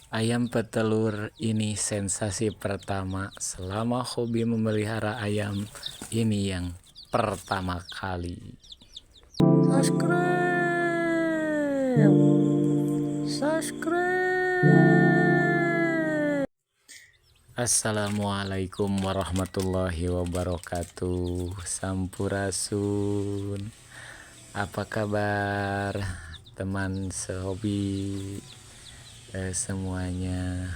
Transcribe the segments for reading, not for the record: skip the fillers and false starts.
Ayam petelur ini sensasi pertama selama hobi memelihara ayam ini yang pertama kali. Subscribe. Assalamualaikum warahmatullahi wabarakatuh. Sampurasun. Apa kabar teman sehobi semuanya?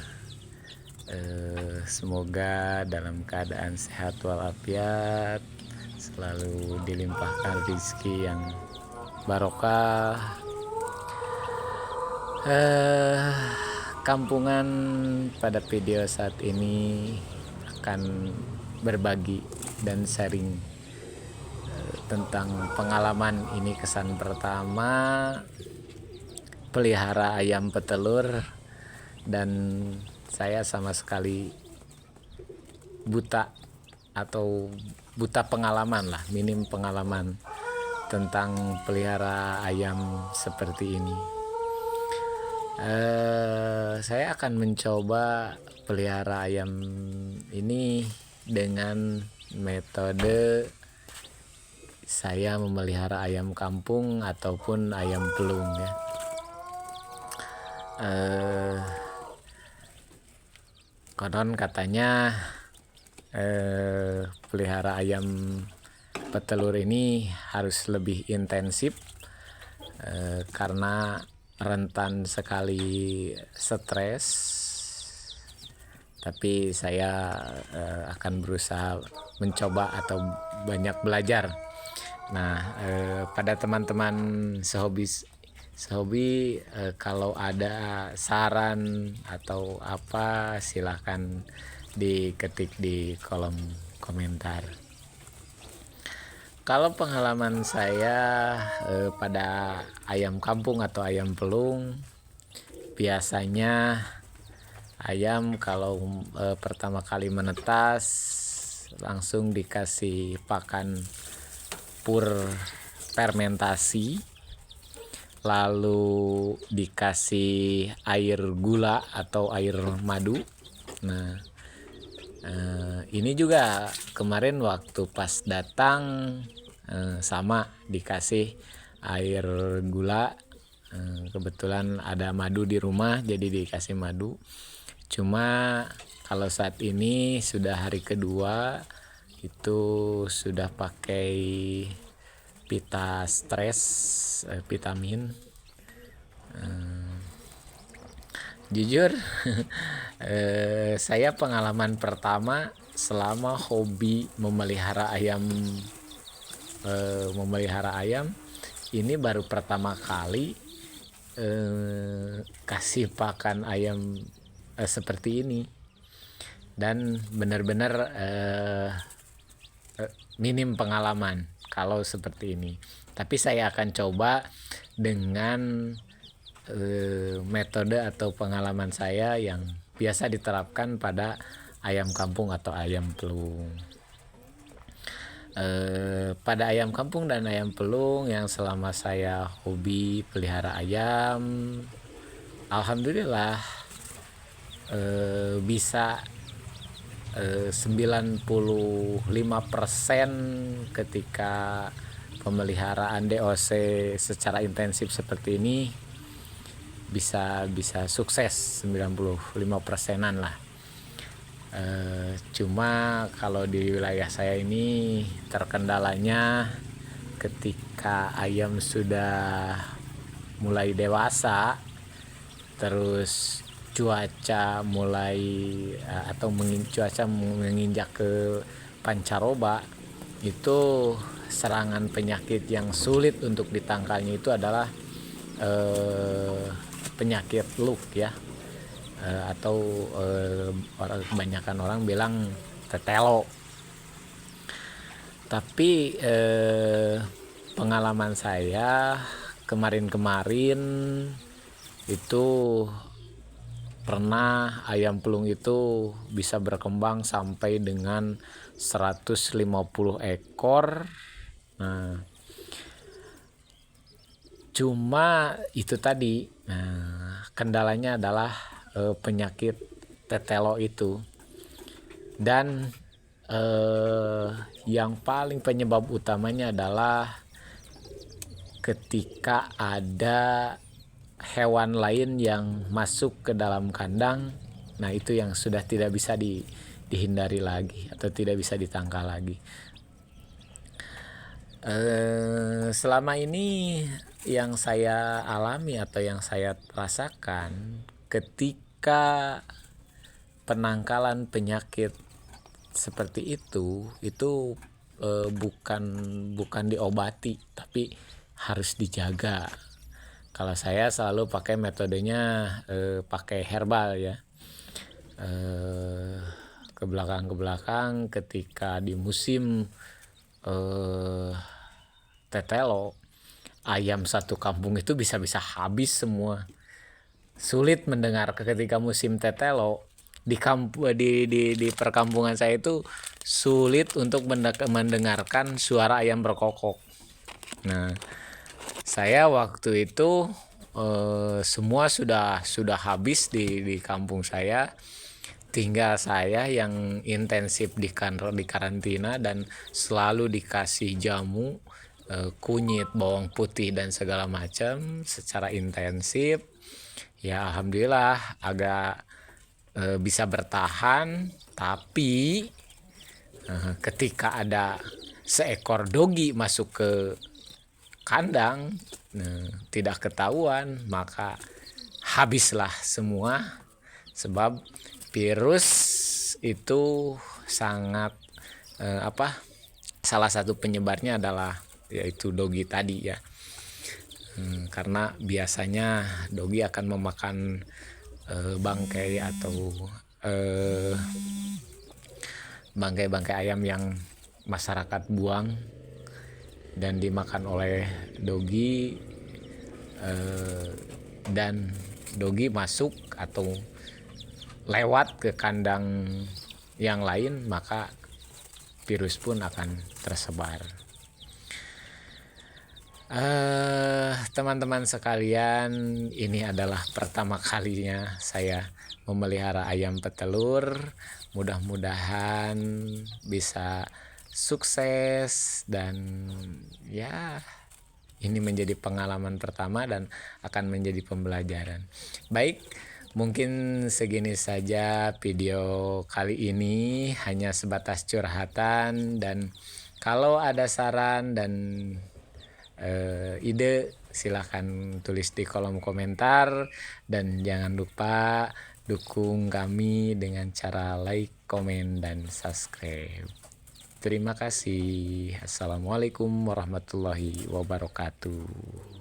Semoga dalam keadaan sehat walafiat, selalu dilimpahkan rezeki yang barokah. Kampungan pada video saat ini akan berbagi dan sharing tentang pengalaman ini, kesan pertama pelihara ayam petelur, dan saya sama sekali buta pengalaman lah, minim pengalaman tentang pelihara ayam seperti ini. Saya akan mencoba pelihara ayam ini dengan metode saya memelihara ayam kampung ataupun ayam pelung ya. Konon katanya pelihara ayam petelur ini harus lebih intensif karena rentan sekali stres, tapi saya akan berusaha mencoba atau banyak belajar. Nah, pada teman-teman sehobi kalau ada saran atau apa, silahkan diketik di kolom komentar. Kalau pengalaman saya pada ayam kampung atau ayam pelung, biasanya ayam kalau pertama kali menetas langsung dikasih pakan pur fermentasi, lalu dikasih air gula atau air madu. Nah, ini juga kemarin waktu pas datang sama dikasih air gula. Kebetulan ada madu di rumah, jadi dikasih madu. Cuma kalau saat ini sudah hari kedua, itu sudah pakai pita stres, vitamin. Jujur saya pengalaman pertama selama hobi memelihara ayam ini baru pertama kali kasih pakan ayam seperti ini, dan benar-benar minim pengalaman kalau seperti ini. Tapi saya akan coba dengan metode atau pengalaman saya yang biasa diterapkan pada ayam kampung atau ayam pelung. Pada ayam kampung dan ayam pelung yang selama saya hobi pelihara ayam, alhamdulillah bisa 95% ketika pemeliharaan DOC secara intensif seperti ini bisa sukses, 95%-an lah. Cuma kalau di wilayah saya ini terkendalanya ketika ayam sudah mulai dewasa, terus cuaca mulai cuaca menginjak ke pancaroba, itu serangan penyakit yang sulit untuk ditangkalnya itu adalah penyakit luk ya, atau kebanyakan orang bilang tetelo. Tapi pengalaman saya kemarin itu pernah ayam pelung itu bisa berkembang sampai dengan 150 ekor. Nah, cuma itu tadi, kendalanya adalah penyakit tetelo itu. Dan yang paling penyebab utamanya adalah ketika ada hewan lain yang masuk ke dalam kandang. Nah, itu yang sudah tidak bisa dihindari lagi atau tidak bisa ditangkal lagi. Selama ini yang saya alami atau yang saya rasakan ketika penangkalan penyakit seperti itu bukan diobati tapi harus dijaga. Kalau saya selalu pakai metodenya pakai herbal ya. Ke belakang ketika di musim tetelo, ayam satu kampung itu bisa habis semua. Sulit mendengar ketika musim tetelo di perkampungan saya itu sulit untuk mendengarkan suara ayam berkokok. Nah, saya waktu itu semua sudah habis di kampung saya. Tinggal saya yang intensif di karantina dan selalu dikasih jamu, kunyit, bawang putih dan segala macam secara intensif. Ya alhamdulillah agak bisa bertahan, tapi ketika ada seekor dogi masuk ke kandang, tidak ketahuan, maka habislah semua. Sebab virus itu sangat salah satu penyebarnya adalah yaitu dogi tadi ya. Karena biasanya dogi akan memakan bangkai atau bangkai ayam yang masyarakat buang dan dimakan oleh dogi, dan dogi masuk atau lewat ke kandang yang lain, maka virus pun akan tersebar. Teman-teman sekalian, ini adalah pertama kalinya saya memelihara ayam petelur. Mudah-mudahan bisa sukses dan ya ini menjadi pengalaman pertama dan akan menjadi pembelajaran. Baik, mungkin segini saja video kali ini, hanya sebatas curhatan, dan kalau ada saran dan ide silahkan tulis di kolom komentar, dan jangan lupa dukung kami dengan cara like, komen, dan subscribe. Terima kasih. Assalamualaikum warahmatullahi wabarakatuh.